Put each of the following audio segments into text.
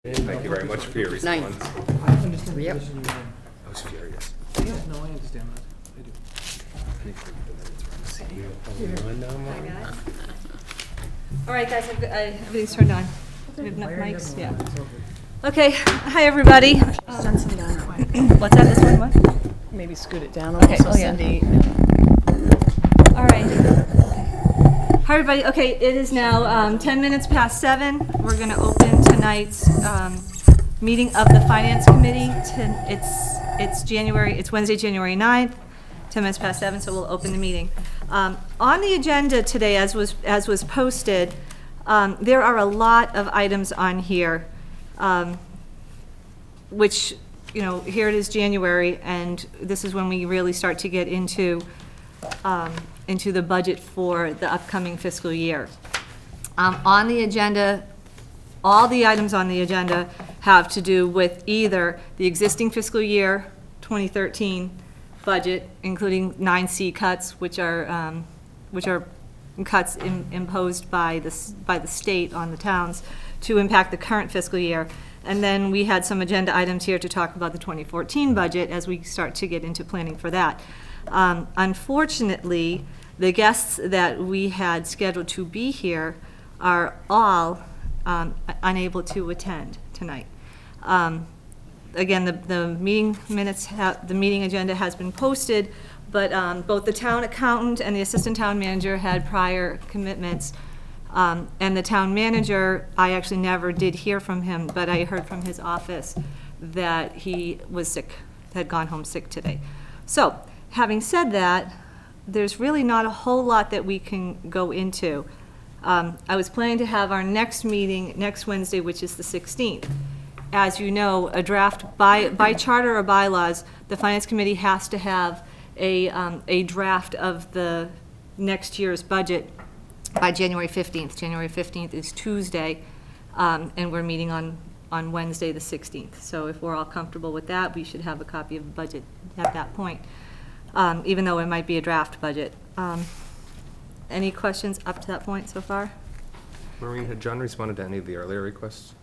Thank you very much for your response. I understand the Yep. position you're in. I was furious. Yeah, no, I understand that. I do. All right, guys, everything's turned on. We have enough mics, yeah. Okay, hi, everybody. Send some down that way. What's that, this one, what? Maybe scoot it down a Okay, little so oh, yeah. Cindy. All right. Hi, everybody. Okay, it is now 10 minutes past 7. We're going to open tonight's meeting of the Finance Committee. It's Wednesday, January 9th, 10 minutes past 7, so we'll open the meeting. On the agenda today, as was posted, there are a lot of items on here, which, you know, here it is January, and this is when we really start to get into the budget for the upcoming fiscal year. On the agenda, all the items on the agenda have to do with either the existing fiscal year 2013 budget, including 9C cuts, which are cuts imposed by the state on the towns to impact the current fiscal year. And then we had some agenda items here to talk about the 2014 budget as we start to get into planning for that. Unfortunately, the guests that we had scheduled to be here are all unable to attend tonight. Again, the meeting minutes, the meeting agenda has been posted, but both the town accountant and the assistant town manager had prior commitments. And the town manager, I actually never did hear from him, but I heard from his office that he was sick, had gone home sick today. So, having said that, there's really not a whole lot that we can go into. I was planning to have our next meeting next Wednesday, which is the 16th. As you know, a draft, by charter or bylaws, the Finance Committee has to have a draft of the next year's budget by January 15th. January 15th is Tuesday, and we're meeting on Wednesday, the 16th. So if we're all comfortable with that, we should have a copy of the budget at that point. Even though it might be a draft budget. Any questions up to that point so far? Maureen, had John responded to any of the earlier requests?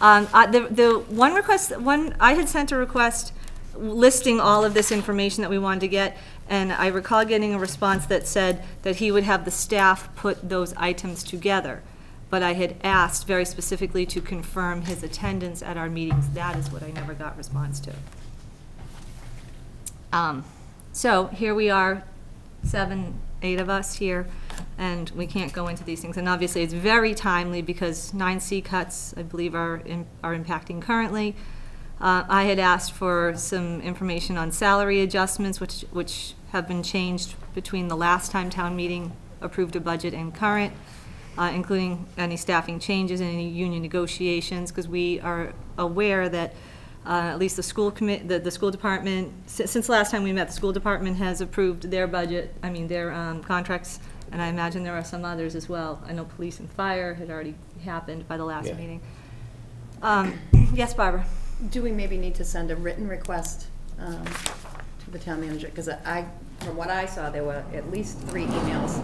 The one request, I had sent a request listing all of this information that we wanted to get, and I recall getting a response that said that he would have the staff put those items together. But I had asked very specifically to confirm his attendance at our meetings. That is what I never got response to. So here we are, 7, 8 of us here, and we can't go into these things. And obviously, it's very timely because 9C cuts, I believe, are impacting currently. I had asked for some information on salary adjustments, which have been changed between the last time town meeting approved a budget and current, including any staffing changes and any union negotiations, because we are aware that at least the school department, since last time we met, the school department has approved their budget, their contracts, and I imagine there are some others as well. I know police and fire had already happened by the last meeting. Yes, Barbara? Do we maybe need to send a written request to the town manager? Because from what I saw, there were at least 3 emails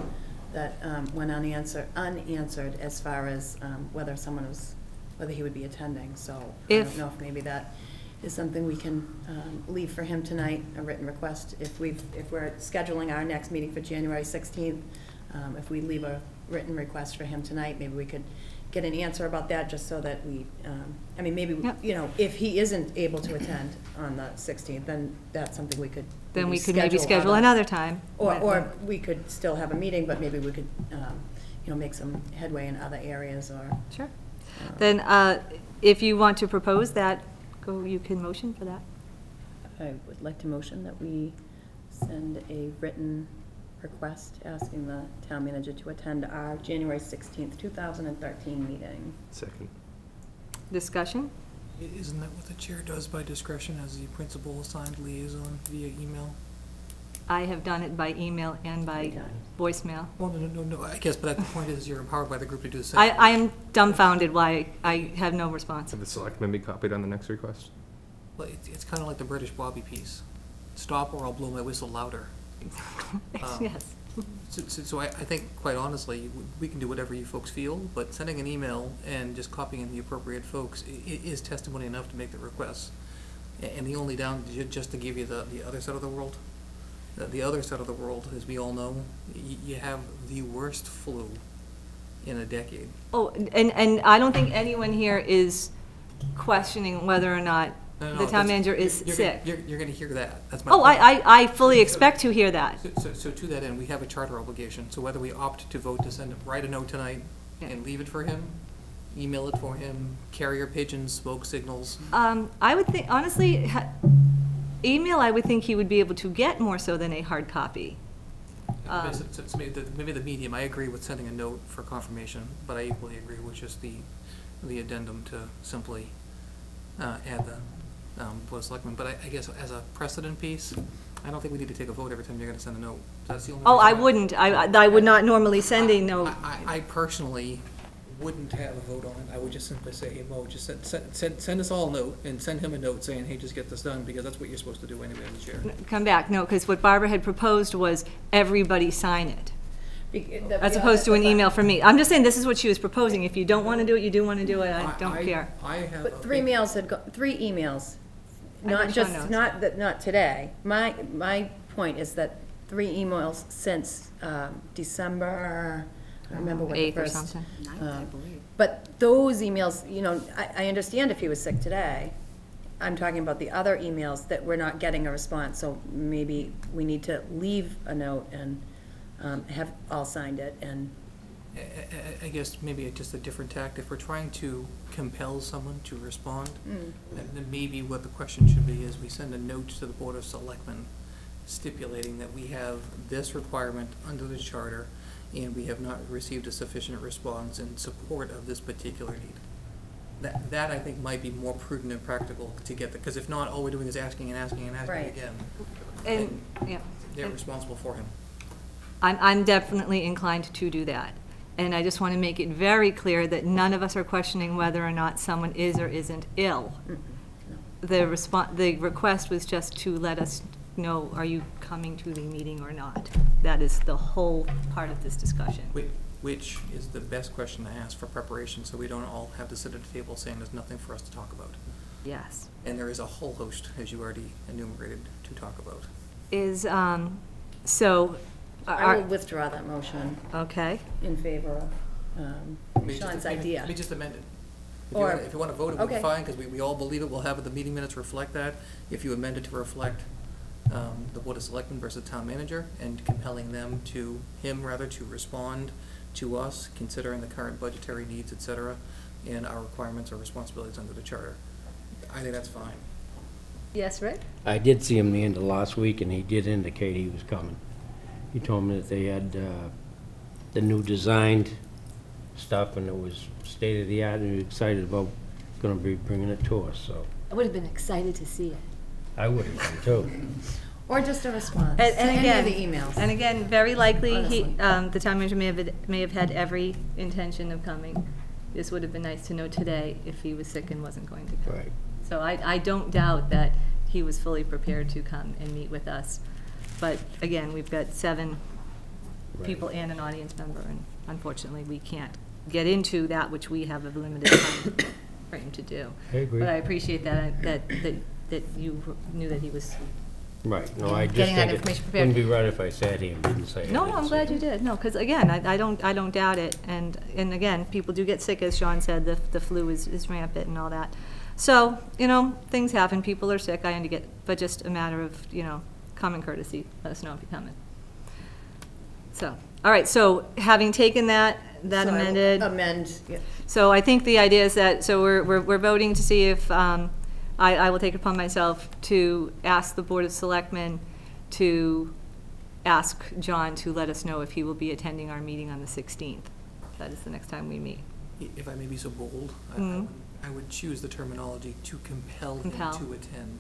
that went unanswered as far as whether he would be attending. So I don't know if maybe that is something we can leave for him tonight, a written request. If we're scheduling our next meeting for January 16th, if we leave a written request for him tonight, maybe we could get an answer about that, just so that we, if he isn't able to attend on the 16th, then that's something we could maybe schedule another time. Or we could still have a meeting, but maybe we could, make some headway in other areas or. Sure. Then if you want to propose that, you can motion for that. I would like to motion that we send a written request asking the town manager to attend our January 16th, 2013 meeting. Second. Discussion? Isn't that what the chair does by discretion as the principal assigned liaison via email? I have done it by email and by voicemail. Well, no, I guess, but the point is you're empowered by the group to do the same. I am dumbfounded why I have no response. Have the selectmen be copied on the next request? Well, it's kind of like the British Bobby piece. Stop or I'll blow my whistle louder. Yes. So I think, quite honestly, we can do whatever you folks feel, but sending an email and just copying in the appropriate folks is testimony enough to make the request. And the only just to give you the other side of the world, the other side of the world, as we all know, you have the worst flu in a decade. Oh, and I don't think anyone here is questioning whether or not No, the town that's- manager is sick. You're gonna hear that. That's my Oh, point. I fully expect to hear that. So to that end, we have a charter obligation, so whether we opt to vote to write a note tonight Yeah. and leave it for him, email it for him, carrier pigeons, smoke signals, I would think, honestly, email, I would think he would be able to get more so than a hard copy. so maybe the medium, I agree with sending a note for confirmation, but I equally agree with just the addendum to simply add the Board of Selectmen. But I guess as a precedent piece, I don't think we need to take a vote every time you're gonna send a note. That's the only Oh, reason I wouldn't. I would not normally send a note. I personally wouldn't have a vote on it. I would just simply say, hey, Mo, just send us all a note and send him a note saying, hey, just get this done, because that's what you're supposed to do anyway as the chair. Come back, no, because what Barbara had proposed was everybody sign it, as opposed to an email from me. I'm just saying, this is what she was proposing. If you don't want to do it, you do want to do it, I don't care. I have. But three emails, I not know just, Sean knows. not today. My point is that 3 emails since December, I don't remember what the 8th or first. something. But those emails, you know, I understand if he was sick today. I'm talking about the other emails that we're not getting a response, so maybe we need to leave a note and have all signed it and. I guess maybe just a different tact. If we're trying to compel someone to respond, then maybe what the question should be is we send a note to the Board of Selectmen stipulating that we have this requirement under the charter and we have not received a sufficient response in support of this particular need. That I think might be more prudent and practical to get the, because if not, all we're doing is asking and asking and asking Right. again. And, yeah. They're responsible for him. I'm definitely inclined to do that. And I just want to make it very clear that none of us are questioning whether or not someone is or isn't ill. The request was just to let us know, are you coming to the meeting or not? That is the whole part of this discussion. Which is the best question to ask for preparation, so we don't all have to sit at a table saying there's nothing for us to talk about. Yes. And there is a whole host, as you already enumerated, to talk about. Is, so, I will withdraw that motion okay. in favor of Maybe just- Sean's maybe- idea. Maybe just amend it. Or- If you want to vote, it would be okay. fine, because we all believe it, we'll have the meeting minutes reflect that. If you amend it to reflect the Board of Selectmen versus Town Manager, and compelling them to, to respond to us, considering the current budgetary needs, et cetera, and our requirements or responsibilities under the charter. I think that's fine. Yes, Rick? I did see him the end of last week, and he did indicate he was coming. He told me that they had the new designed stuff, and it was state-of-the-art, and he was excited about gonna be bringing it to us, so I would have been excited to see it. I would have been too. Or just a response And to any again, of the emails. And again, very likely, Honestly. the town manager may have had every intention of coming. This would have been nice to know today if he was sick and wasn't going to come. Right. So I don't doubt that he was fully prepared to come and meet with us. But again, we've got 7 Right. people and an audience member, and unfortunately, we can't get into that which we have a limited time frame to do. I agree. But I appreciate that you knew that he was. Right, no, I just Getting that think it information prepared. wouldn't be right if I sat here and didn't say it. No, I'm glad you did. No, because again, I don't doubt it. And again, people do get sick, as Sean said, the flu is rampant and all that. So, things happen, people are sick, I get, but just a matter of, common courtesy, let us know if you're coming. So, all right, so having taken that So I will amended. Amend, yeah. So I think the idea is that, so we're voting to see if, I will take it upon myself to ask the Board of Selectmen to ask John to let us know if he will be attending our meeting on the 16th. That is the next time we meet. If I may be so bold, Mhm. I would choose the terminology to compel him Compel. to attend.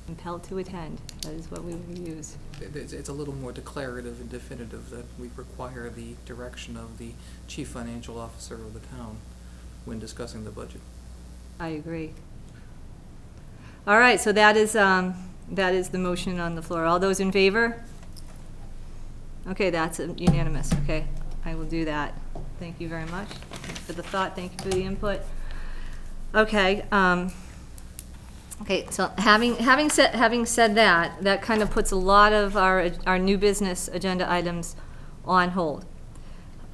Compelled to attend, that is what we will use. It's a little more declarative and definitive that we require the direction of the chief financial officer of the town when discussing the budget. I agree. All right, so that is the motion on the floor. All those in favor? Okay, that's unanimous, okay. I will do that. Thank you very much for the thought, thank you for the input. Okay, okay, so having said that, that kind of puts a lot of our new business agenda items on hold.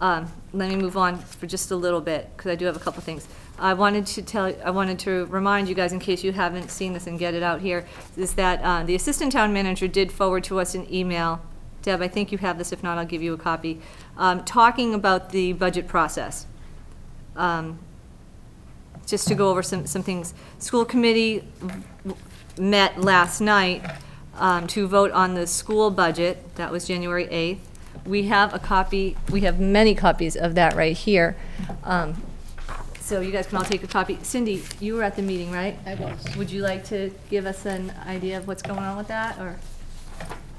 Let me move on for just a little bit, because I do have a couple things. I wanted to remind you guys, in case you haven't seen this and get it out here, is that the assistant town manager did forward to us an email. Deb, I think you have this, if not, I'll give you a copy, talking about the budget process. Just to go over some things. School committee met last night to vote on the school budget. That was January 8th. We have a copy, we have many copies of that right here. So you guys can all take a copy. Cindy, you were at the meeting, right? I was. Would you like to give us an idea of what's going on with that, or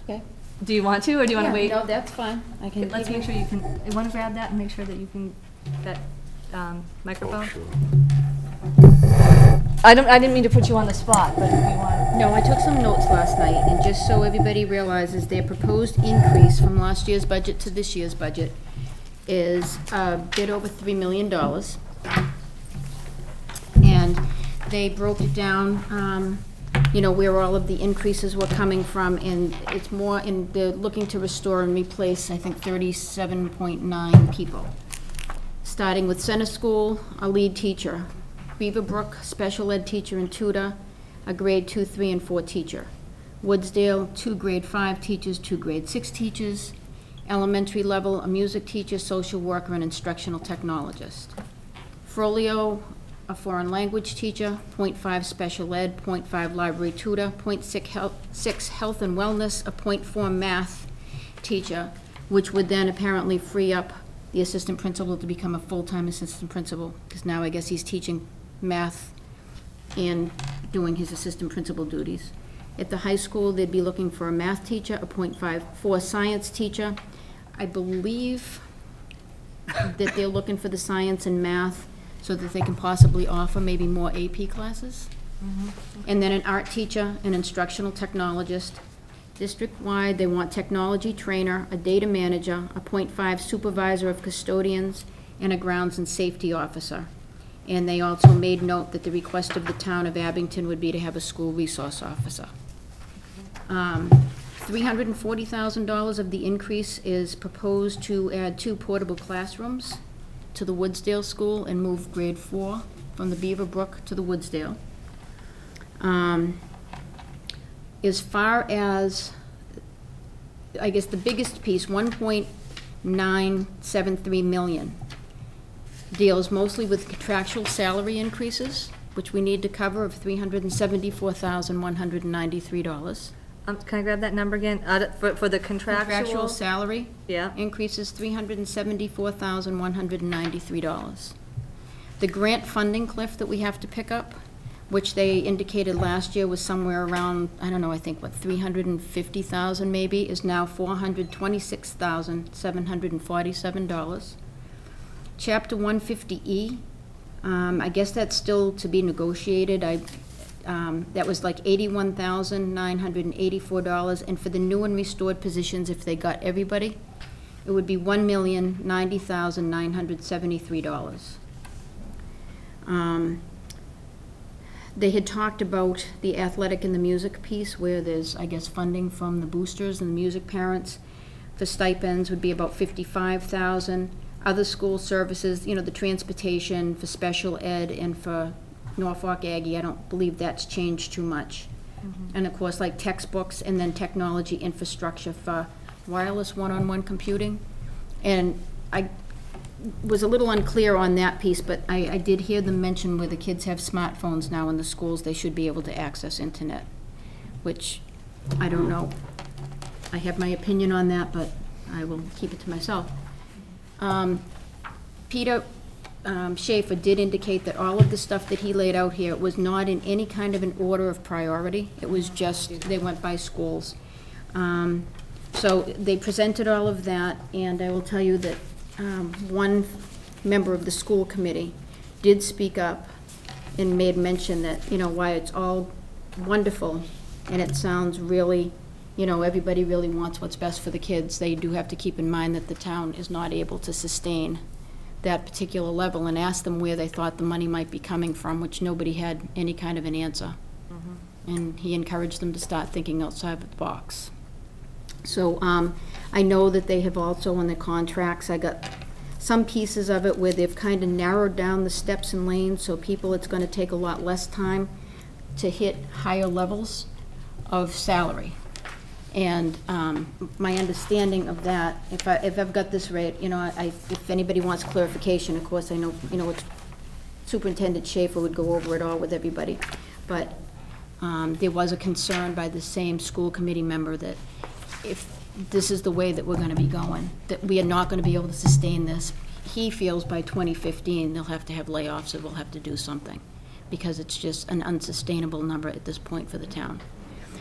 Okay. do you want to, or do you want to wait? No, that's fine. I can. Let's make sure you can, you want to grab that and make sure that you can, that microphone? I didn't mean to put you on the spot, but if you want. No, I took some notes last night, and just so everybody realizes, their proposed increase from last year's budget to this year's budget is a bit over $3 million. And they broke it down, you know, where all of the increases were coming from, and it's more in, they're looking to restore and replace, I think, 37.9 people. Starting with Center School, a lead teacher. Beaverbrook, special ed teacher and tutor, a grade 2, 3, and 4 teacher. Woodsdale, 2 grade 5 teachers, 2 grade 6 teachers. Elementary level, a music teacher, social worker, and instructional technologist. Frollo, a foreign language teacher, .5 special ed, .5 library tutor, .6 health and wellness, a .4 math teacher, which would then apparently free up the assistant principal to become a full-time assistant principal, because now I guess he's teaching math and doing his assistant principal duties. At the high school, they'd be looking for a math teacher, a .54 science teacher. I believe that they're looking for the science and math so that they can possibly offer maybe more AP classes. And then an art teacher, an instructional technologist. District-wide, they want technology trainer, a data manager, a .5 supervisor of custodians, and a grounds and safety officer. And they also made note that the request of the town of Abington would be to have a school resource officer. $340,000 of the increase is proposed to add 2 portable classrooms to the Woodsdale School and move grade 4 from the Beaverbrook to the Woodsdale. As far as, I guess the biggest piece, 1.973 million, deals mostly with contractual salary increases, which we need to cover, of $374,193. Can I grab that number again? For the Contractual salary Yeah. increases $374,193. The grant funding cliff that we have to pick up, which they indicated last year was somewhere around, I don't know, I think, what, 350,000 maybe, is now $426,747. Chapter 150E, I guess that's still to be negotiated. That was like $81,984, and for the new and restored positions, if they got everybody, it would be $1,090,973. They had talked about the athletic and the music piece, where there's, I guess, funding from the boosters and the music parents. For stipends would be about $55,000. Other school services, you know, the transportation for special ed and for Norfolk Aggie, I don't believe that's changed too much. And of course, like textbooks and then technology infrastructure for wireless one-on-one computing. And I was a little unclear on that piece, but I did hear them mention where the kids have smartphones now in the schools, they should be able to access internet, which I don't know. I have my opinion on that, but I will keep it to myself. Peter Schaefer did indicate that all of the stuff that he laid out here was not in any kind of an order of priority. It was just, they went by schools. So they presented all of that, and I will tell you that one member of the school committee did speak up and made mention that, you know, why it's all wonderful and it sounds really everybody really wants what's best for the kids. They do have to keep in mind that the town is not able to sustain that particular level, and ask them where they thought the money might be coming from, which nobody had any kind of an answer. And he encouraged them to start thinking outside of the box. So I know that they have also on their contracts, I got some pieces of it where they've kind of narrowed down the steps and lanes, so people, it's going to take a lot less time to hit higher levels of salary. And my understanding of that, if I've got this right, if anybody wants clarification, of course, I know, it's Superintendent Schaefer would go over it all with everybody. But there was a concern by the same school committee member that if this is the way that we're going to be going, that we are not going to be able to sustain this. He feels by 2015, they'll have to have layoffs, or we'll have to do something, because it's just an unsustainable number at this point for the town.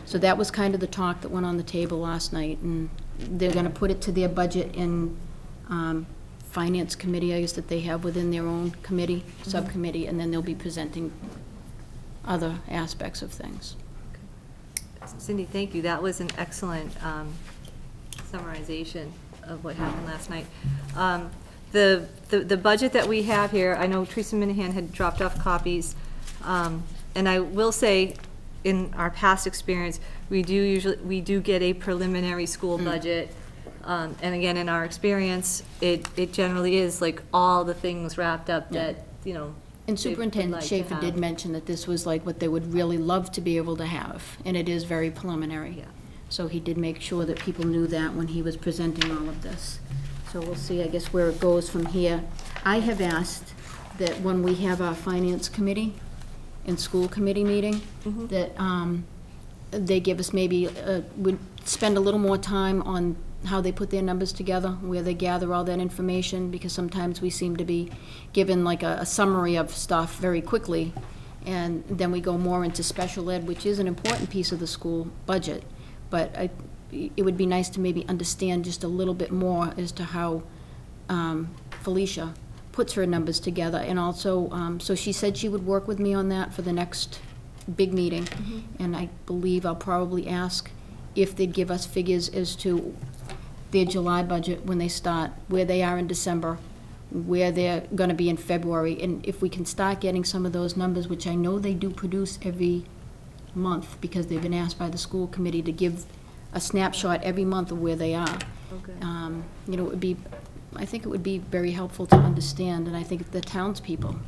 So that was kind of the talk that went on the table last night, and they're going to put it to their budget in finance committee, I guess, that they have within their own committee, subcommittee, and then they'll be presenting other aspects of things. Cindy, thank you. That was an excellent summarization of what happened last night. The budget that we have here, I know Teresa Minahan had dropped off copies, and I will say, in our past experience, we do get a preliminary school budget, and again, in our experience, it generally is like all the things wrapped up that, And Superintendent Schaefer did mention that this was like what they would really love to be able to have, and it is very preliminary. Yeah. So he did make sure that people knew that when he was presenting all of this. So we'll see, I guess, where it goes from here. I have asked that when we have our finance committee and school committee meeting, that they give us maybe, would spend a little more time on how they put their numbers together, where they gather all that information, because sometimes we seem to be given like a summary of stuff very quickly, and then we go more into special ed, which is an important piece of the school budget. But it would be nice to maybe understand just a little bit more as to how Felicia puts her numbers together. And also, so she said she would work with me on that for the next big meeting. And I believe I'll probably ask if they'd give us figures as to their July budget when they start, where they are in December, where they're going to be in February. And if we can start getting some of those numbers, which I know they do produce every month, because they've been asked by the school committee to give a snapshot every month of where they are. It would be, I think it would be very helpful to understand, and I think the townspeople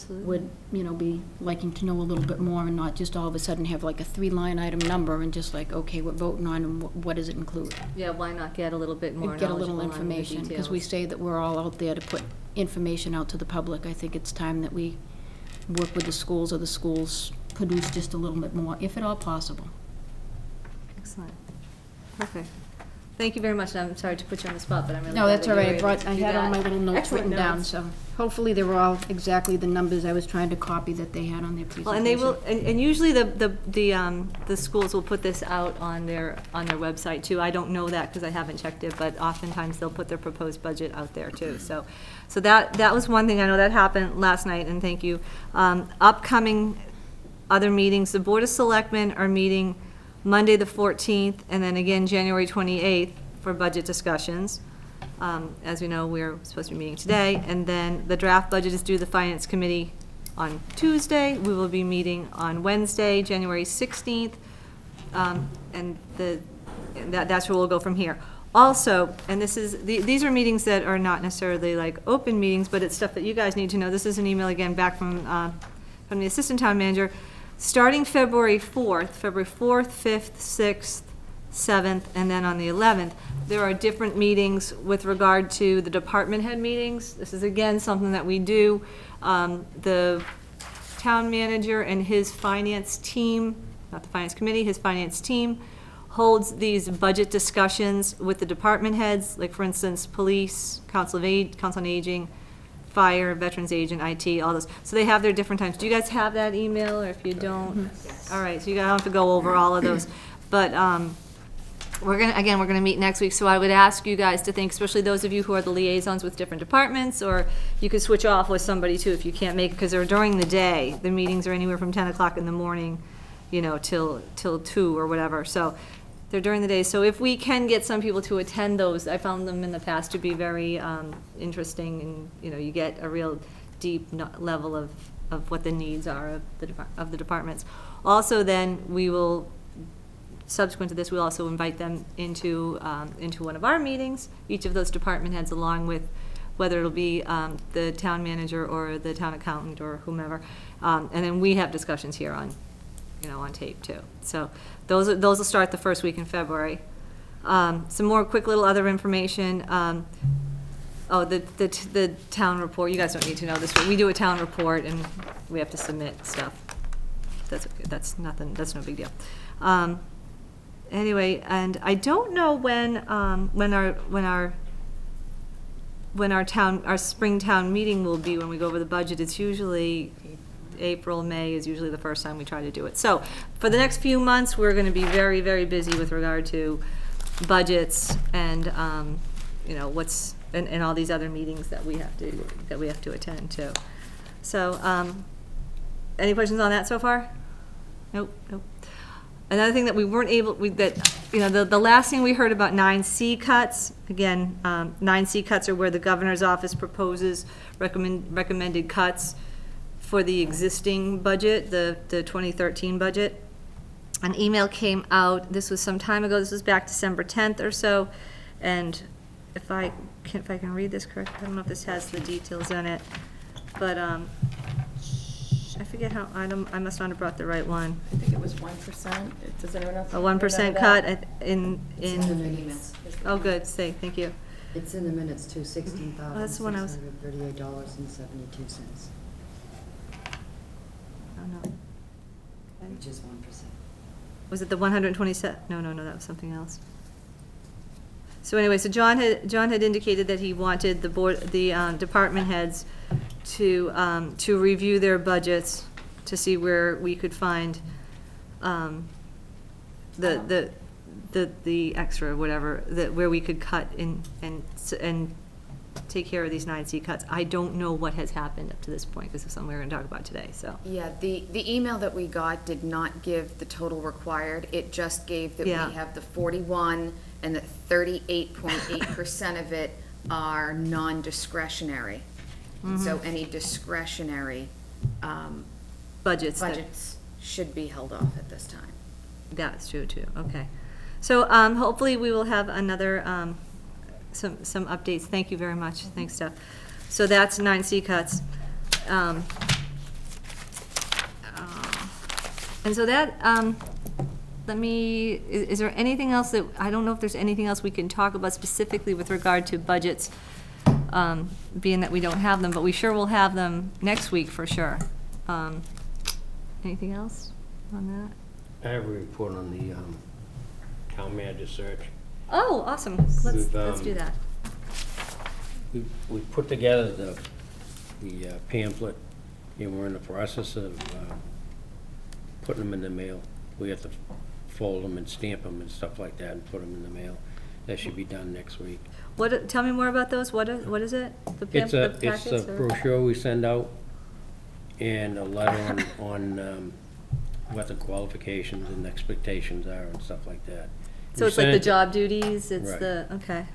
would, be liking to know a little bit more, and not just all of a sudden have like a 3-line item number and just like, okay, we're voting on, and what does it include? Yeah, why not get a little bit more Get a little knowledgeable on the information, because we details? say that we're all out there to put information out to the public. I think it's time that we work with the schools, or the schools produce just a little bit more, if at all possible. Excellent. Perfect. Thank you very much. I'm sorry to put you on the spot, but I'm really No, glad that's that all you right. were able to I do had all that. my little notes Excellent written down, notes. so hopefully they were all exactly the numbers I was trying to copy that they had on their presentation. Well, and they will, and usually the schools will put this out on their website too. I don't know that because I haven't checked it, but oftentimes they'll put their proposed budget out there too. So that was one thing. I know that happened last night, and thank you. Upcoming other meetings, the Board of Selectmen are meeting Monday the 14th, and then again January 28th for budget discussions. As we know, we're supposed to be meeting today, and then the draft budget is due to the Finance Committee on Tuesday. We will be meeting on Wednesday, January 16th, and that's where we'll go from here. Also, and these are meetings that are not necessarily like open meetings, but it's stuff that you guys need to know. This is an email again back from the Assistant Town Manager. Starting February 4th, 5th, 6th, 7th, and then on the 11th, there are different meetings with regard to the department head meetings. This is again something that we do. The town manager and his finance team, not the finance committee, his finance team holds these budget discussions with the department heads, like for instance, police, council on aging, fire, veterans agent, IT, all those. So they have their different times. Do you guys have that email, or if you don't? Yes. All right, so you don't have to go over all of those. But we're gonna meet next week, so I would ask you guys to think, especially those of you who are the liaisons with different departments, or you could switch off with somebody too if you can't make it, because they're during the day. The meetings are anywhere from 10 o'clock in the morning, till 2 or whatever. So They're during the day, so if we can get some people to attend those, I found them in the past to be very interesting, and, you know, you get a real deep level of what the needs are of the departments. Also, then, we will, subsequent to this, we'll also invite them into one of our meetings, each of those department heads, along with whether it'll be the town manager or the town accountant or whomever. And then we have discussions here on, you know, on tape too. So those will start the first week in February. Some more quick little other information. Oh, the town report, you guys don't need to know this, but we do a town report and we have to submit stuff. That's okay, that's nothing, that's no big deal. Anyway, and I don't know when our spring town meeting will be, when we go over the budget. It's usually April, May is usually the first time we try to do it. So for the next few months, we're gonna be very, very busy with regard to budgets and, you know, and all these other meetings that we have to attend to. So, any questions on that so far? Nope. Another thing that we weren't able, the last thing we heard about 9C cuts, again, 9C cuts are where the governor's office proposes recommended cuts for the existing budget, the 2013 budget. An email came out, this was some time ago, this was back December 10th or so, and if I can read this correctly, I don't know if this has the details in it, but, I forget how, I must not have brought the right one. I think it was 1%. Does anyone else? A 1% cut in. It's in the minutes. Oh, good, thank you. It's in the minutes too, That's the one I was- $16,638.72, Oh, no. which is 1%. Was it the 127? No, that was something else. So anyway, so John had indicated that he wanted the department heads to review their budgets to see where we could find the extra, whatever, where we could cut in and take care of these 9C cuts. I don't know what has happened up to this point, because it's something we're going to talk about today, so. Yeah, the email that we got did not give the total required. It just gave that we Yeah. have the 41 and that 38.8% of it are non-discretionary. So any discretionary Budgets. budgets should be held off at this time. That's true, too, okay. So, hopefully we will have another, some updates. Thank you very much. Thanks, Steph. So that's 9C cuts. And so that, is there anything else that, I don't know if there's anything else we can talk about specifically with regard to budgets, being that we don't have them, but we sure will have them next week for sure. Anything else on that? I have a report on the town manager search. Oh, awesome. Let's do that. We put together the pamphlet, and we're in the process of putting them in the mail. We have to fold them and stamp them and stuff like that and put them in the mail. That should be done next week. Tell me more about those. What is it? The It's a packets, or- brochure we send out, and a letter on what the qualifications and expectations are and stuff like that. So it's like the job duties, it's Right. okay.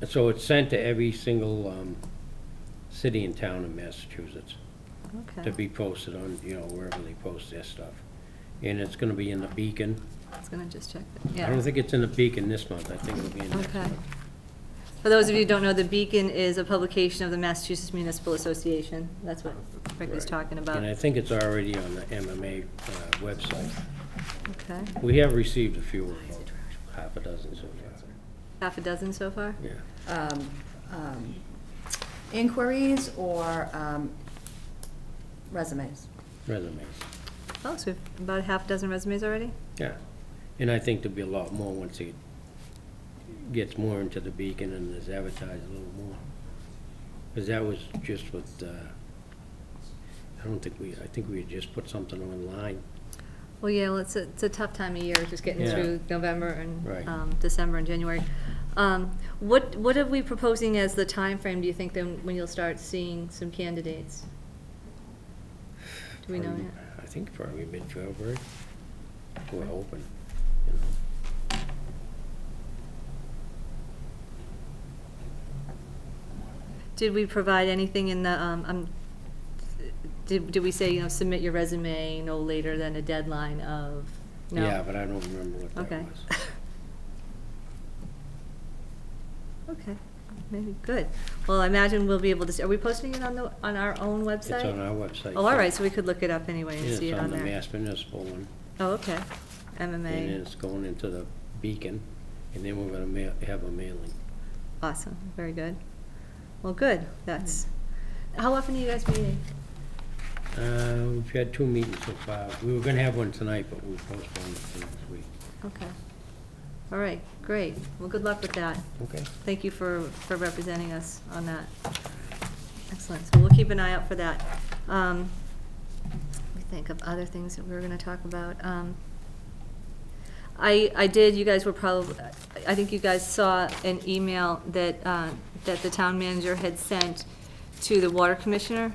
So it's sent to every single city and town in Massachusetts to Okay. be posted on, wherever they post their stuff. And it's gonna be in the Beacon. I was gonna just check that. I don't Yeah. think it's in the Beacon this month, I think it'll be in next Okay. month. For those of you who don't know, the Beacon is a publication of the Massachusetts Municipal Association. That's what Rick was Right. talking about. And I think it's already on the MMA website. Okay. We have received a few, about half a dozen so far. Half a dozen so far? Yeah. Inquiries or resumes? Resumes. Oh, so we've about half a dozen resumes already? Yeah. And I think there'll be a lot more once it gets more into the Beacon and is advertised a little more. Because that was just with, I think we had just put something online. Well, yeah, well, it's a tough time of year, just getting Yeah. through November and Right. December and January. What are we proposing as the time frame? Do you think, then, when you'll start seeing some candidates? Do we know yet? I think probably mid-February. We're open, Did we provide anything in the, did we say, submit your resume no later than a deadline of, no? Yeah, but I don't remember what that Okay. was. Okay, maybe, good. Well, I imagine we'll be able to, are we posting it on our own website? It's on our website. Oh, all right, so we could look it up anyway and And see it's it on on the there. Mass Municipal one. Oh, okay, And then MMA, it's going into the Beacon, and then we're gonna have a mailing. awesome, very good. Well, good, that's, how often are you guys meeting? We've had 2 meetings so far. We were gonna have one tonight, but we postponed it to next week. Okay. All right, great. Well, good luck with that. Okay. Thank you for representing us on that. Excellent. So we'll keep an eye out for that. Let me think of other things that we were gonna talk about. I did, you guys were probably, I think you guys saw an email that, that the town manager had sent to the water commissioner,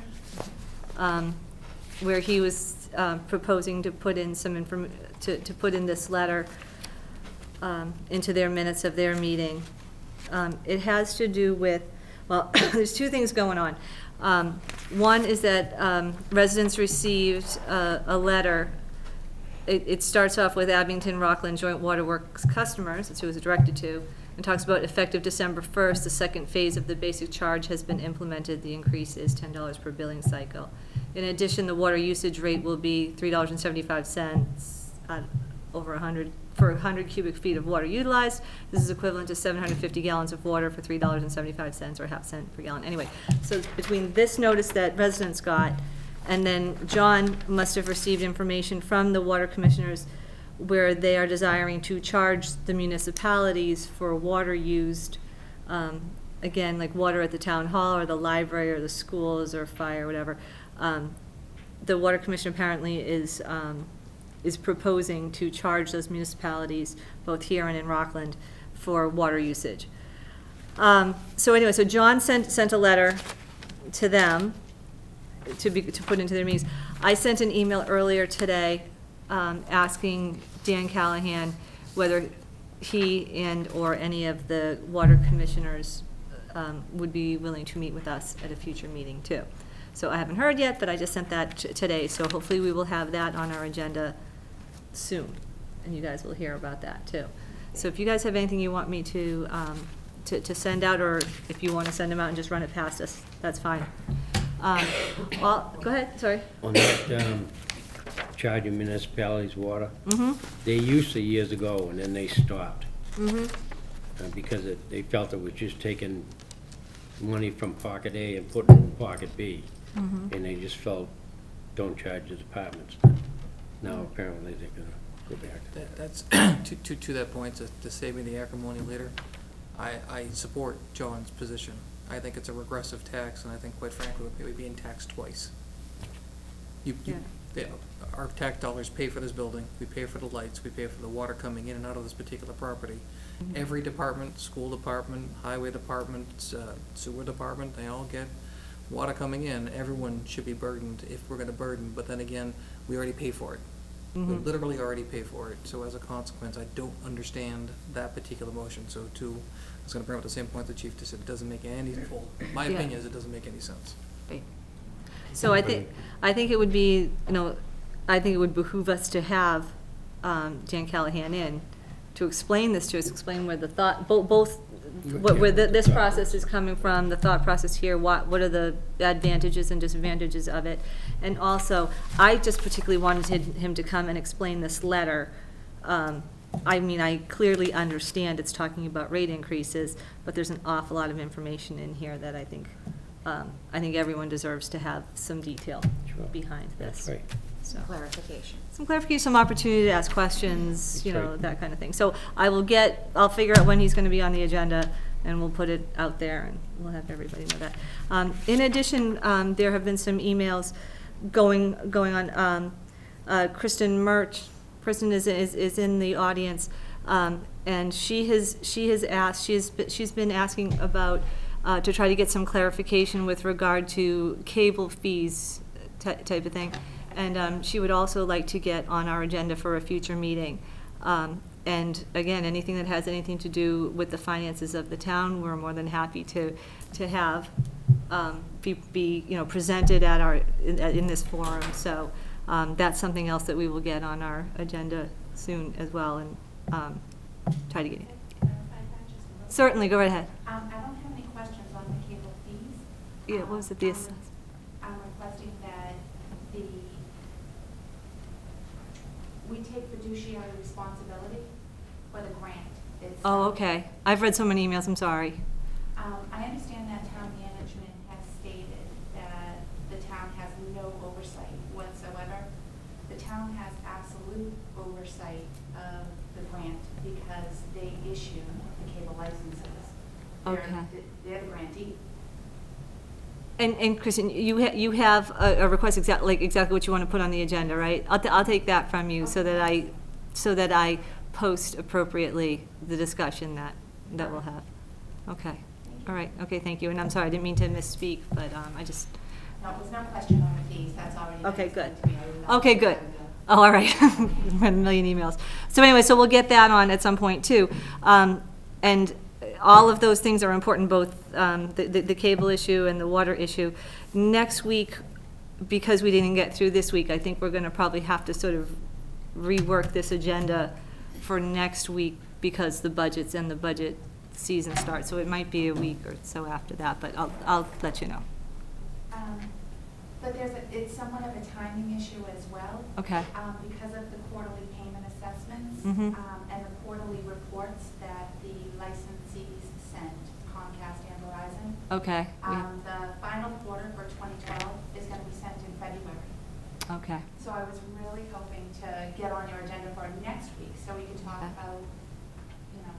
where he was, proposing to put in some to put in this letter, into their minutes of their meeting. It has to do with, well, there's 2 things going on. One is that residents received a letter. It starts off with Abington Rockland Joint Waterworks customers, that's who it was directed to, and talks about effective December 1st, the second phase of the basic charge has been implemented. The increase is $10 per billing cycle. In addition, the water usage rate will be $3.75 over 100 for 100 cubic feet of water utilized. This is equivalent to 750 gallons of water for $3.75 or half cent per gallon. Anyway, so between this notice that residents got, and then John must have received information from the water commissioners where they are desiring to charge the municipalities for water used, again, like water at the town hall or the library or the schools or fire, whatever. The water commission apparently is proposing to charge those municipalities, both here and in Rockland, for water usage. So anyway, so John sent a letter to them to put into their meetings. I sent an email earlier today asking Dan Callahan whether he or any of the water commissioners would be willing to meet with us at a future meeting too. So I haven't heard yet, but I just sent that today, so hopefully we will have that on our agenda soon, and you guys will hear about that too. So if you guys have anything you want me to send out, or if you want to send them out and just run it past us, that's fine. Well, go ahead, sorry. On that, charging municipalities water, they used to years ago, and then they stopped. Because they felt it was just taking money from pocket A and putting it in pocket B. And they just felt, don't charge the departments. Now apparently they're gonna go back to that. That's, to that point, to save me the acrimony later, I support John's position. I think it's a regressive tax, and I think, quite frankly, we're being taxed twice. Our tax dollars pay for this building, we pay for the lights, we pay for the water coming in and out of this particular property. Every department, school department, highway department, sewer department, they all get water coming in. Everyone should be burdened if we're gonna burden, but then again, we already pay for it. We literally already pay for it, so as a consequence, I don't understand that particular motion. So I was gonna bring up the same point the chief just said, it doesn't make any, well, my Yeah. opinion is it doesn't make any sense. So I think it would be, I think it would behoove us to have Dan Callahan in to explain this to us, explain where the thought, both where this process is coming from, the thought process here, what are the advantages and disadvantages of it. And also, I just particularly wanted him to come and explain this letter. I mean, I clearly understand it's talking about rate increases, but there's an awful lot of information in here that I think everyone deserves to have some detail Sure. behind this. That's right. So, Clarification. some clarification, some opportunity to ask questions, That's right. that kind of thing. So I'll figure out when he's gonna be on the agenda, and we'll put it out there, and we'll have everybody know that. In addition, there have been some emails going on. Kristen Murch, Kristen is in the audience, and she's been asking about, to try to get some clarification with regard to cable fees type of thing. And she would also like to get on our agenda for a future meeting. And again, anything that has anything to do with the finances of the town, we're more than happy to have be, you know, presented at our, in this forum. So that's something else that we will get on our agenda soon as well, and try to get it. Certainly, go right ahead. I don't have any questions on the cable fees. Yeah, what was it, the I'm requesting that we take fiduciary responsibility for the grant. Oh, okay. I've read so many emails, I'm sorry. I understand that town management has stated that the town has no oversight whatsoever. The town has absolute oversight of the grant because they issue the cable licenses. They're the grantee. And Kristen, you have a request exactly what you want to put on the agenda, right? I'll take that from you so that I post appropriately the discussion that we'll have. Okay. All right. Okay, thank you. And I'm sorry, I didn't mean to misspeak, but I just... No, there's no question on the fees, that's already... Okay, good. explained to me. I did not- Okay, good. Oh, all right. Read a million emails. So anyway, so we'll get that on at some point too. And all of those things are important, both the cable issue and the water issue. Next week, because we didn't get through this week, I think we're going to probably have to sort of rework this agenda for next week because the budgets and the budget season starts. So it might be a week or so after that, but I'll let you know. But it's somewhat of a timing issue as well. Okay. Because of the quarterly payment assessments Mhm. and the quarterly reports that the licensees sent, Comcast and Verizon. Okay. The final quarter for 2012 is going to be sent in February. Okay. So I was really hoping to get on your agenda for next week so we could talk Okay. about, you know,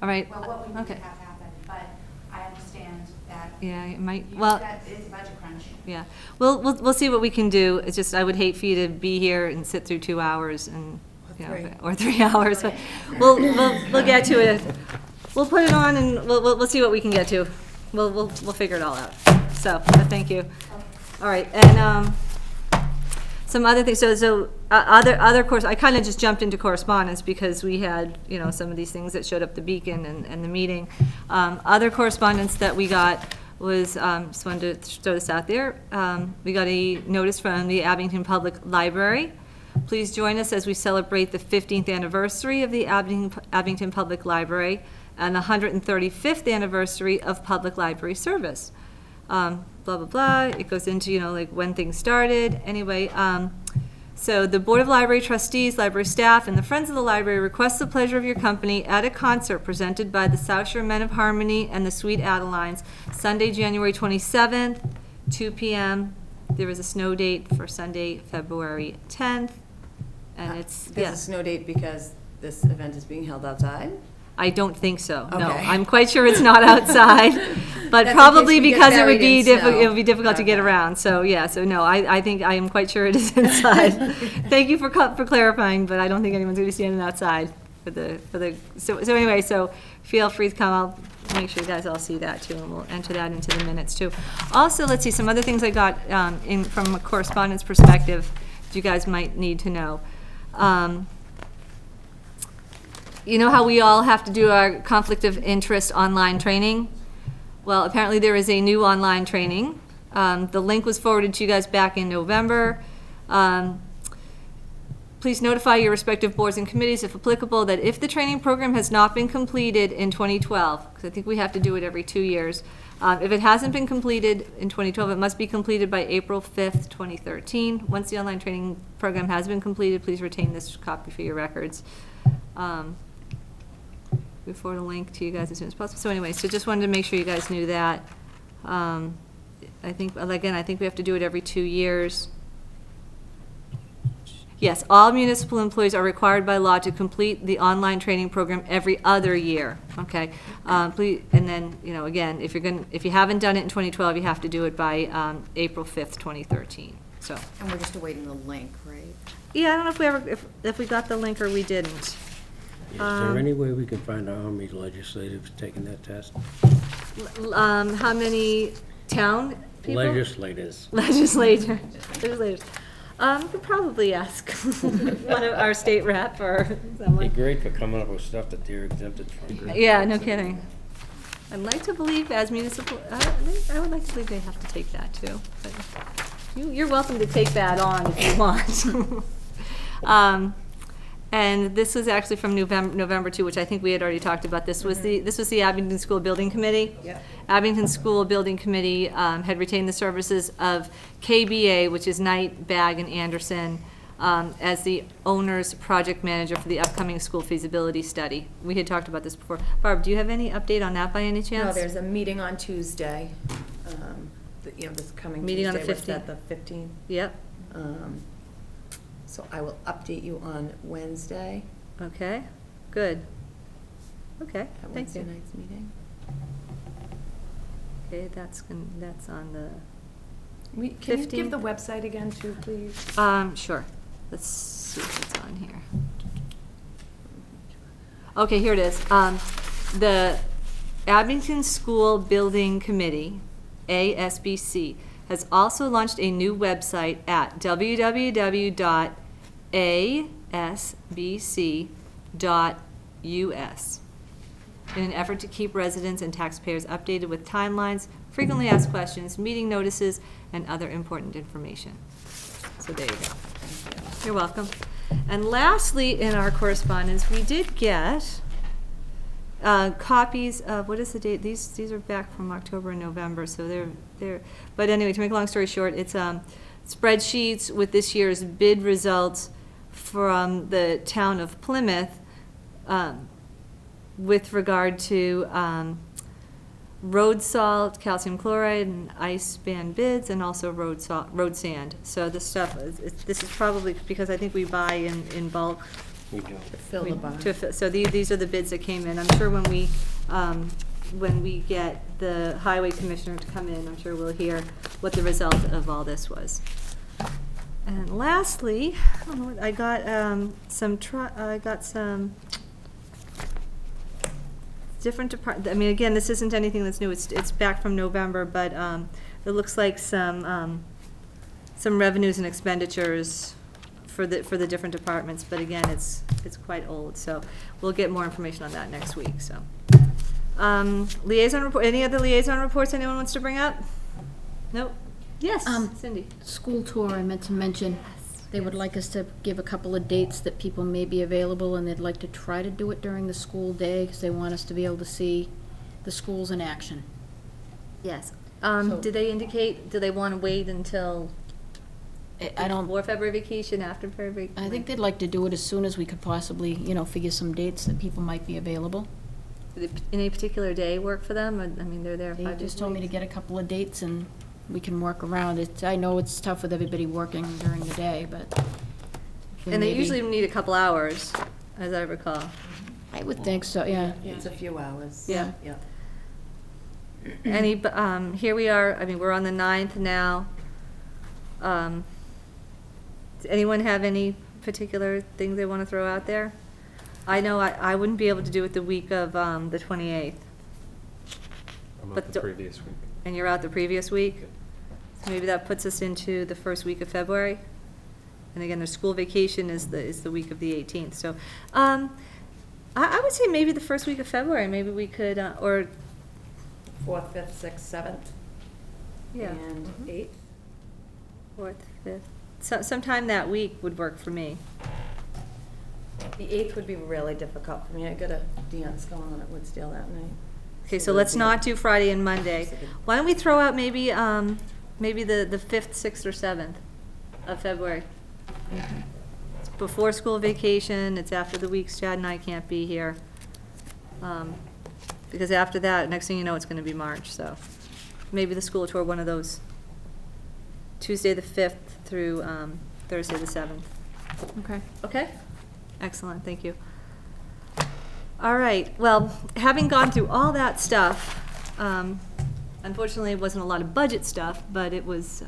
All right. well, what we need Okay. to have happen. But I understand that Yeah, it might, well, it's a budget crunch. yeah. We'll see what we can do. It's just, I would hate for you to be here and sit through 2 hours and, you know, or 3 hours, but we'll get to it. We'll put it on and we'll see what we can get to. We'll figure it all out. So, thank you. All right, and, some other things, so other course, I kind of just jumped into correspondence because we had, you know, some of these things that showed up the Beacon and the meeting. Other correspondence that we got was, just wanted to throw this out there. We got a notice from the Abington Public Library. Please join us as we celebrate the 15th anniversary of the Abington Public Library and the 135th anniversary of public library service. Blah, blah, blah. It goes into, you know, like when things started. Anyway, so the Board of Library Trustees, library staff, and the Friends of the Library request the pleasure of your company at a concert presented by the South Shore Men of Harmony and the Sweet Adelines, Sunday, January 27th, 2 p.m. There is a snow date for Sunday, February 10th, and it's, There's a snow date because this event is being held outside? I don't think so, no. Okay. I'm quite sure it's not outside, but That's in probably case we get because it would buried be in snow. it would be difficult to get Okay. around. So, yeah, so no, I think, I am quite sure it is inside. Thank you for clarifying, but I don't think anyone's going to be standing outside so anyway, so feel free to come. I'll make sure you guys all see that too, and we'll enter that into the minutes too. Also, let's see, some other things I got from a correspondence perspective you guys might need to know. You know how we all have to do our conflict of interest online training? Well, apparently there is a new online training. The link was forwarded to you guys back in November. Please notify your respective boards and committees, if applicable, that if the training program has not been completed in 2012, because I think we have to do it every 2 years, if it hasn't been completed in 2012, it must be completed by April 5th, 2013. Once the online training program has been completed, please retain this copy for your records. We forward a link to you guys as soon as possible. So anyway, so just wanted to make sure you guys knew that. I think, again, I think we have to do it every 2 years. Yes, all municipal employees are required by law to complete the online training program every other year, okay? Please, and then, you know, again, if you haven't done it in 2012, you have to do it by April 5th, 2013, so. And we're just awaiting the link, right? Yeah, I don't know if we got the link or we didn't. Is there any way we can find out how many legislators taking that test? How many town people? Legislators. Legislators. You could probably ask one of our state rep or They're someone. great for coming up with stuff that they're exempted from. Yeah, no kidding. I'd like to believe as municipal, I would like to believe they have to take that too. But you're welcome to take that on if you want. And this was actually from November 2, which I think we had already talked about. This was the Abington School Building Committee. Yep. Abington School Building Committee had retained the services of KBA, which is Knight, Bagg, and Anderson, as the owner's project manager for the upcoming school feasibility study. We had talked about this before. Barb, do you have any update on that by any chance? No, there's a meeting on Tuesday, this coming Meeting on the Tuesday, what's 15th. that, the 15th? Yep, So I will update you on Wednesday, okay, good. Okay, at thank Wednesday you. night's meeting. Okay, that's on the, Can you 15th? give the website again too, please? sure. Let's see if it's on here. Okay, here it is. The Abington School Building Committee, ASBC, has also launched a new website at www.asbc.us in an effort to keep residents and taxpayers updated with timelines, frequently asked questions, meeting notices, and other important information. So there you go. You're welcome. And lastly, in our correspondence, we did get copies of, what is the date? These are back from October and November, so they're, but anyway, to make a long story short, it's spreadsheets with this year's bid results from the town of Plymouth with regard to road salt, calcium chloride, and ice band bids, and also road sand. So this stuff, this is probably because I think we buy in bulk. We do. Fill the barn. So these are the bids that came in. I'm sure when we get the highway commissioner to come in, I'm sure we'll hear what the result of all this was. And lastly, I got some different department. I mean, again, this isn't anything that's new. It's back from November, but it looks like some revenues and expenditures for the different departments. But again, it's quite old, so we'll get more information on that next week. So, liaison report. Any other liaison reports anyone wants to bring up? Nope. Yes, Cindy. School tour, I meant to mention. They would like us to give a couple of dates that people may be available, and they'd like to try to do it during the school day, because they want us to be able to see the schools in action. Yes. So- Did they indicate, do they want to wait until I don't, before February vacation, after February vacation? I think they'd like to do it as soon as we could possibly, figure some dates that people might be available. Did any particular day work for them? I mean, they're there 5 They days just a told me to week. get a couple of dates, and we can work around it. I know it's tough with everybody working during the day, but. And they maybe- usually need a couple hours, as I recall. I would think so, yeah. It's a few hours. Yeah. Yeah. Here we are, I mean, we're on the 9th now. Does anyone have any particular things they want to throw out there? I know I wouldn't be able to do it the week of the 28th, I'm But out the the- previous week. and you're out the previous week? So maybe that puts us into the first week of February? And again, their school vacation is the week of the 18th, so, I would say maybe the first week of February, maybe we could, or, 4th, 5th, 6th, 7th, yeah. and 8th. 4th, 5th, sometime that week would work for me. The 8th would be really difficult for me. I got a dance going on at Woodsdale that night. Okay, so let's not do Friday and Monday. Why don't we throw out maybe, maybe the 5th, 6th, or 7th of February? It's before school vacation, it's after the weeks Chad and I can't be here. Because after that, next thing you know, it's gonna be March, so maybe the school tour, one of those. Tuesday the 5th through Thursday the 7th. Okay. Okay? Excellent, thank you. All right, well, having gone through all that stuff, unfortunately, it wasn't a lot of budget stuff, but it was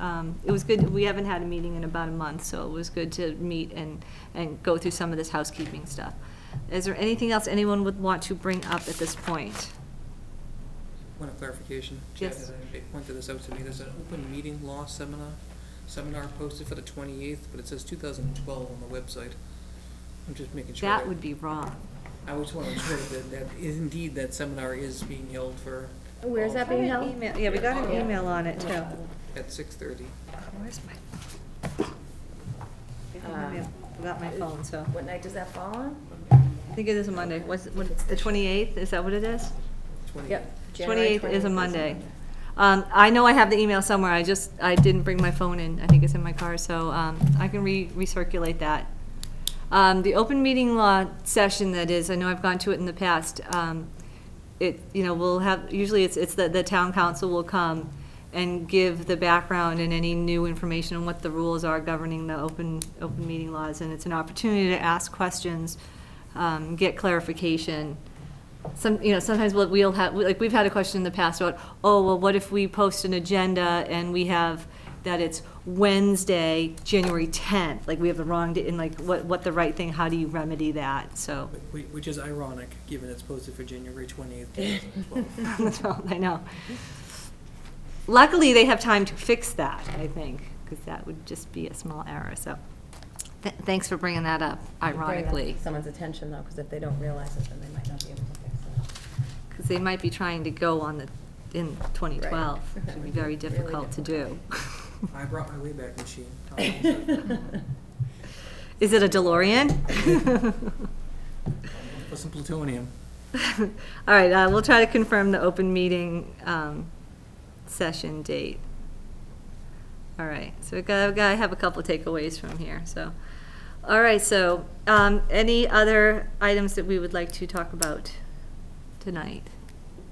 good. We haven't had a meeting in about a month, so it was good to meet and go through some of this housekeeping stuff. Is there anything else anyone would want to bring up at this point? Point of clarification. Chad Yes. had actually pointed this out to me. There's an open meeting law seminar posted for the 28th, but it says 2012 on the website. I'm just making sure. That would be wrong. I just want to ensure that indeed that seminar is being held for. Where's that being held? Email, yeah, we got an email on it too. At 6:30. Where's my? I forgot my phone, so. What night does that fall on? I think it is a Monday. What's the 28th? Is that what it is? 28th is a Monday. I know I have the email somewhere. I didn't bring my phone in. I think it's in my car, so I can recirculate that. The open meeting law session, that is, I know I've gone to it in the past. We'll have, usually it's the town council will come and give the background and any new information on what the rules are governing the open meeting laws, and it's an opportunity to ask questions, get clarification. Sometimes we'll have, like, we've had a question in the past about, oh, well, what if we post an agenda and we have that it's Wednesday, January 10th, like we have the wrong date, and like what the right thing, how do you remedy that, so. Which is ironic, given it's posted for January 28th, 2012. I know. Luckily, they have time to fix that, I think, because that would just be a small error, so. Thanks for bringing that up, ironically. Bring someone's attention, though, because if they don't realize it, then they might not be able to fix it. Because they might be trying to go on in 2012, Right. which would be very difficult to do. I brought my Wayback Machine. Is it a DeLorean? For some plutonium. All right, we'll try to confirm the open meeting session date. All right, so I have a couple of takeaways from here, so. All right, so any other items that we would like to talk about tonight?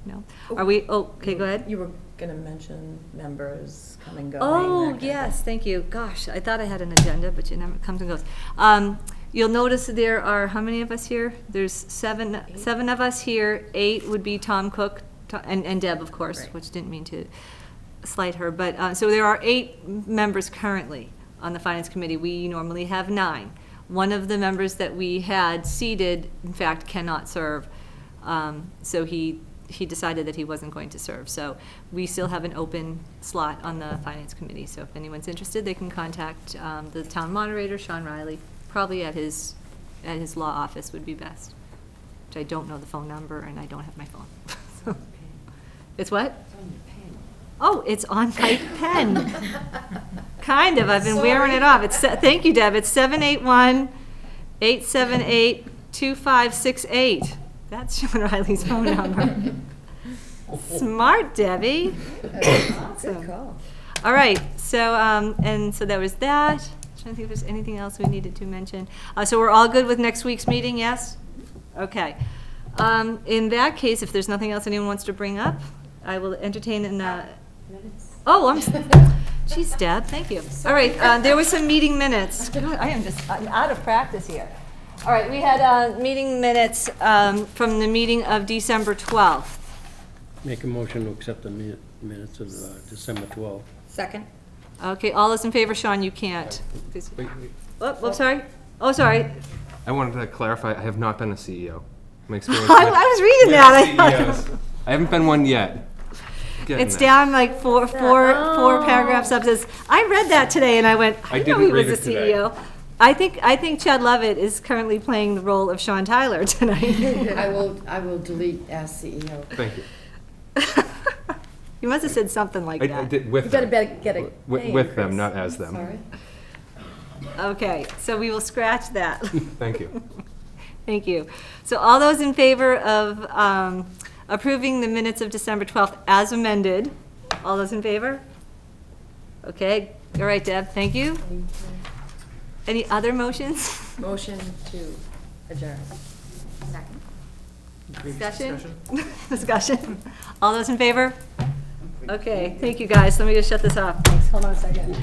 No? Are we, okay, go ahead. You were going to mention members coming, going. Oh, that kind of yes, thing. thank you. Gosh, I thought I had an agenda, but it never comes and goes. You'll notice there are, how many of us here? There's seven of us here. 8 would be Tom Cook, and Deb, of course, Right. which didn't mean to slight her. But, so there are 8 members currently on the Finance Committee. We normally have 9. One of the members that we had seated, in fact, cannot serve. So he decided that he wasn't going to serve. So we still have an open slot on the Finance Committee. So if anyone's interested, they can contact the town moderator, Sean Riley, probably at his law office would be best. Which I don't know the phone number, and I don't have my phone. So. It's what? Oh, it's on my pen. Kind of. I've been wearing it off. Thank you, Deb. It's 781-878-2568. That's Sean Riley's phone number. Smart, Debbie. Good call. All right, so, and so there was that. Trying to think if there's anything else we needed to mention. So we're all good with next week's meeting, yes? Okay. In that case, if there's nothing else anyone wants to bring up, I will entertain an, oh, geez, Deb, thank you. All right, there were some meeting minutes. God, I'm out of practice here. All right, we had meeting minutes from the meeting of December 12th. Make a motion to accept the minutes of December 12th. Second? Okay, all those in favor, Sean, you can't. Wait. Oh, sorry. Oh, sorry. I wanted to clarify, I have not been a CEO. My experience I was reading that. I thought- CEOs. I haven't been one yet. Getting It's there. down like four paragraphs up. Says, I read that today and I went, I didn't know he didn't was read a it today. CEO. I think Chad Lovett is currently playing the role of Sean Tyler tonight. I will delete as CEO. Thank you. You must have said something like I that. did with You gotta them. get a pay With them, increase. not as them. Sorry? Okay, so we will scratch that. Thank you. Thank you. So all those in favor of approving the minutes of December 12th as amended, all those in favor? Okay, all right, Deb, thank you. Any other motions? Motion to adjourn. Second. Discussion? Discussion? All those in favor? Okay, thank you, guys. Let me just shut this off. Thanks. Hold on a second.